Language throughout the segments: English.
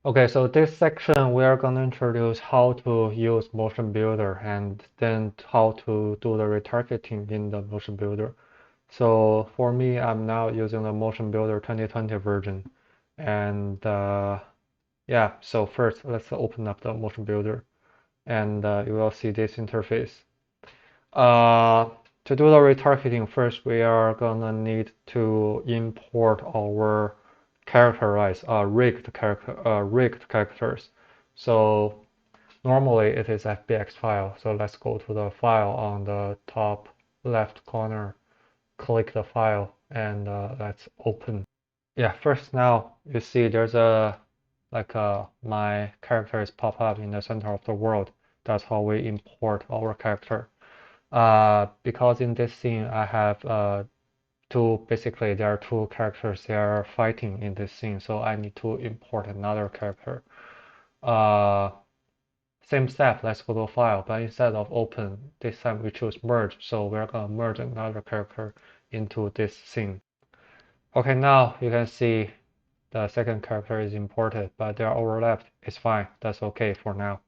Okay, so this section we are going to introduce how to use Motion Builder and then how to do the retargeting in the Motion Builder. So for me, I'm now using the Motion Builder 2020 version. And yeah, so first let's open up the Motion Builder and you will see this interface. Uh, to do the retargeting, first we are gonna need to import our rigged characters. So normally it is FBX file. So let's go to the file on the top left corner, click the file, and let's open. Yeah, first now you see there's a my character is pop up in the center of the world. That's how we import our character. Because in this scene I have basically there are two characters they are fighting in this scene, so I need to import another character. Uh, Same step, let's go to file, but instead of open, this time we choose merge, so we're gonna merge another character into this scene. Okay, now you can see the second character is imported, but they're overlapped. It's fine, that's okay for now.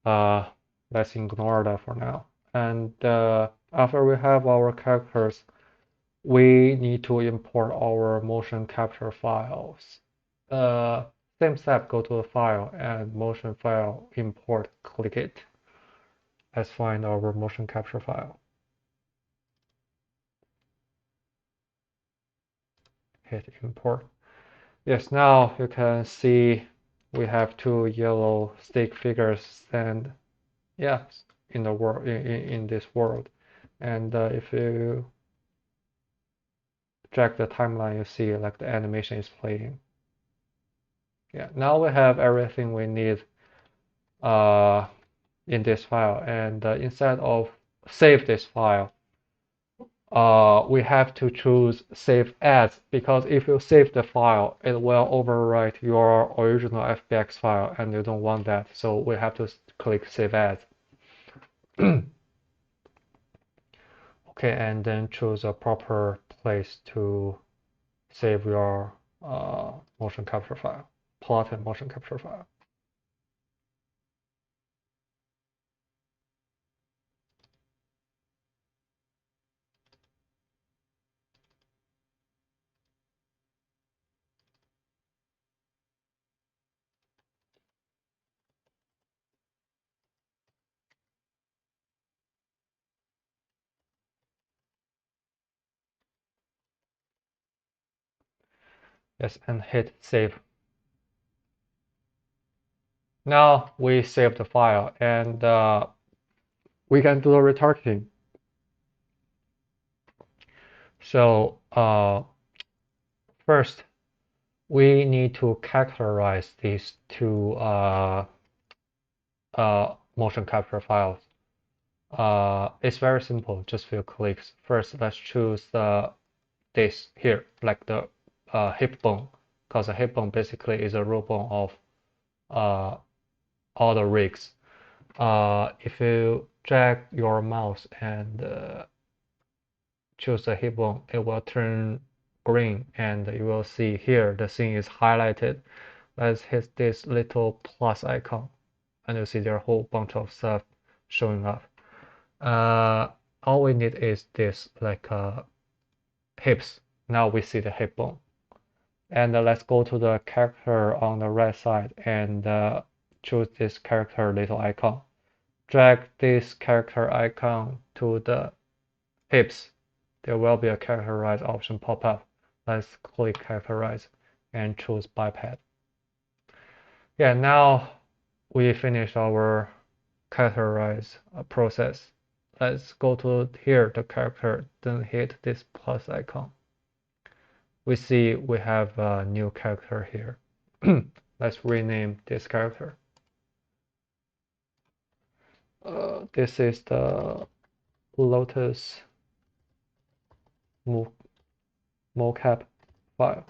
Uh, let's ignore that for now. And after we have our characters, we need to import our motion capture files. Uh, Same step, go to the file and motion file import, click it. Let's find our motion capture file. Hit import. Yes, now you can see we have two yellow stick figures and yeah, in the world in this world. And if you drag the timeline, you see like the animation is playing. Yeah, now we have everything we need uh, in this file. And instead of save this file, we have to choose save as, because if you save the file, it will overwrite your original FBX file, and you don't want that. So we have to click save as. Okay, and then choose a proper place to save your motion capture file, plotted motion capture file. Yes, and hit save. Now we save the file, and we can do the retargeting. So first, we need to characterize these two motion capture files. It's very simple, just few clicks. First, let's choose this here, like the hip bone, because a hip bone basically is a root bone of uh, all the rigs. If you drag your mouse and choose the hip bone, it will turn green, and you will see here the scene is highlighted. Let's hit this little plus icon, and you see there are a whole bunch of stuff showing up. All we need is this like hips. Now we see the hip bone. And let's go to the character on the right side and choose this character little icon. Drag this character icon to the hips. There will be a characterize option pop up. Let's click characterize and choose biped. Yeah, now we finished our characterize process. Let's go to here, the character, then hit this plus icon. We see we have a new character here. Let's rename this character. This is the Lotus mocap file.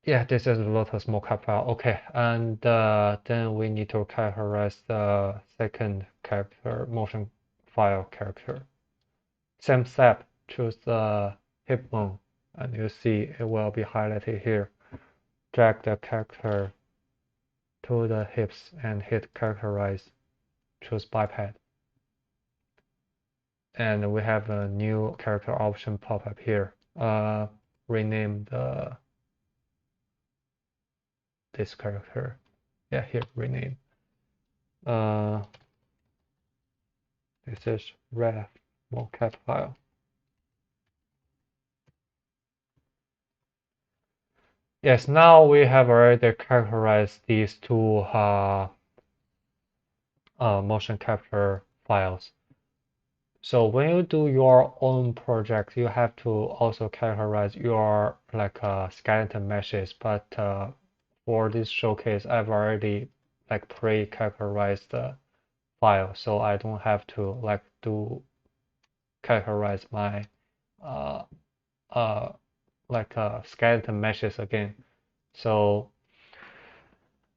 Yeah, this is the Lotus mocap file. Okay, and then we need to characterize the second character, motion file character. Same step, choose the hip bone, and you see it will be highlighted here. Drag the character to the hips and hit characterize. Choose biped. And we have a new character option pop up here. Rename this character. Yeah, here, rename. This is ref mocap file. Yes, now we have already characterized these two motion capture files. So when you do your own project, you have to also characterize your like skeleton meshes. But for this showcase, I've already like pre-characterized the file, so I don't have to like do characterize my uh like skeleton meshes again. So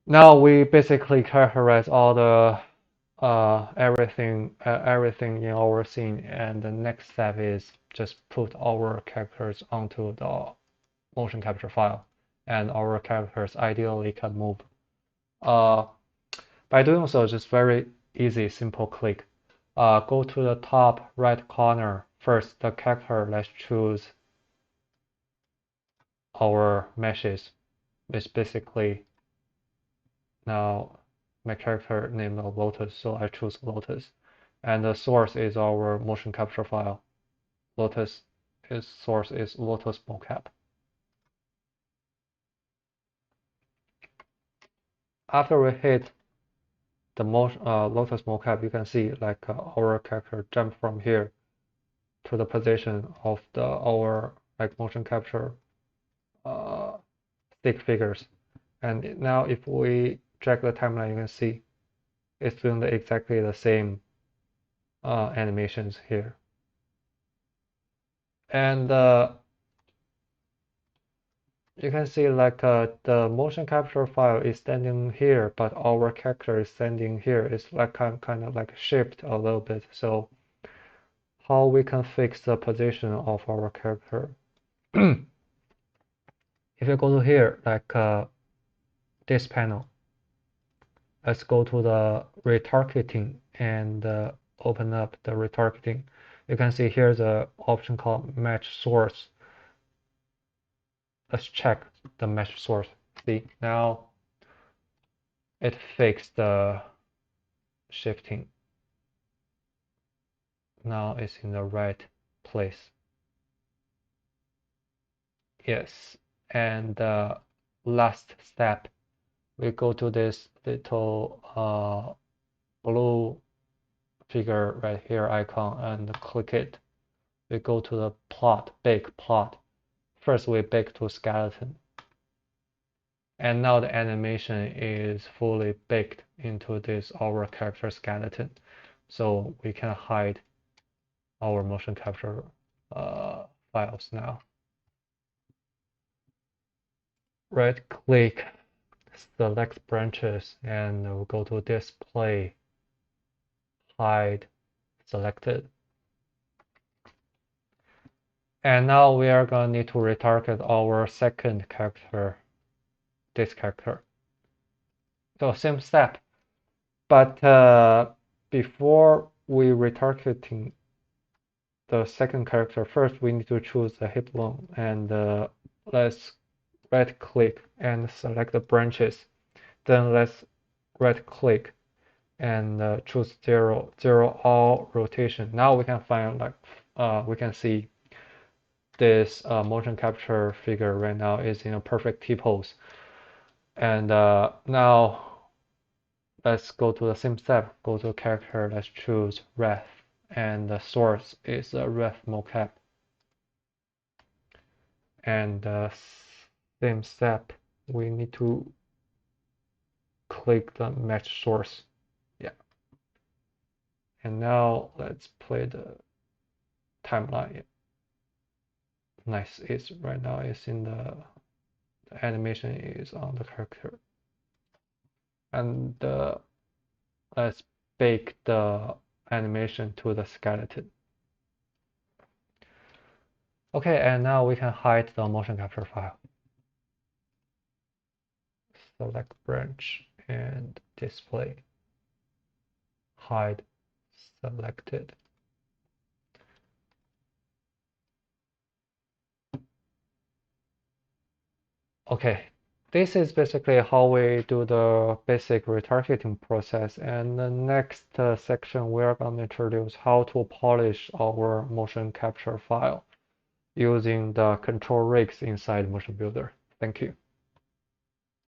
now we basically characterize all the everything in our scene, and the next step is just put our characters onto the motion capture file, and our characters ideally can move. By doing so, just very easy, simple click. Go to the top right corner. First, the character, let's choose our meshes, which basically now my character named Lotus, so I choose Lotus. And the source is our motion capture file. Lotus is source is Lotus mocap. After we hit the Lotus mocap, you can see like our character jump from here to the position of our like motion capture stick figures. And now if we drag the timeline, you can see it's doing exactly the same animations here. And you can see like the motion capture file is standing here, but our character is standing here. It's like kind of like shaped a little bit. So how we can fix the position of our character? If you go to here, like this panel, let's go to the retargeting and open up the retargeting. You can see here's an option called match source. Let's check the match source. See, now it fixed the shifting. Now it's in the right place. Yes, and the last step, we go to this little blue figure right here icon and click it. We go to the plot, bake plot. First we bake to skeleton. And now the animation is fully baked into this our character skeleton. So we can hide our motion capture files now. Right click, select branches, and we'll go to display, hide, selected. And now we are going to need to retarget our second character, this character. So same step, but before we retargeting the second character, first we need to choose the hip bone, and let's right click and select the branches. Then let's right click and choose zero all rotation. Now we can find like we can see this motion capture figure right now is in a perfect T-pose. And now let's go to the same step. Go to character. Let's choose ref, and the source is a ref mocap. And same step, we need to click the match source. Yeah. And now let's play the timeline. Nice. It's right now it's in the animation is on the character. And let's bake the animation to the skeleton. Okay, and now we can hide the motion capture file. Select branch and display. Hide selected. Okay, this is basically how we do the basic retargeting process. And the next section, we're going to introduce how to polish our motion capture file using the control rigs inside Motion Builder. Thank you.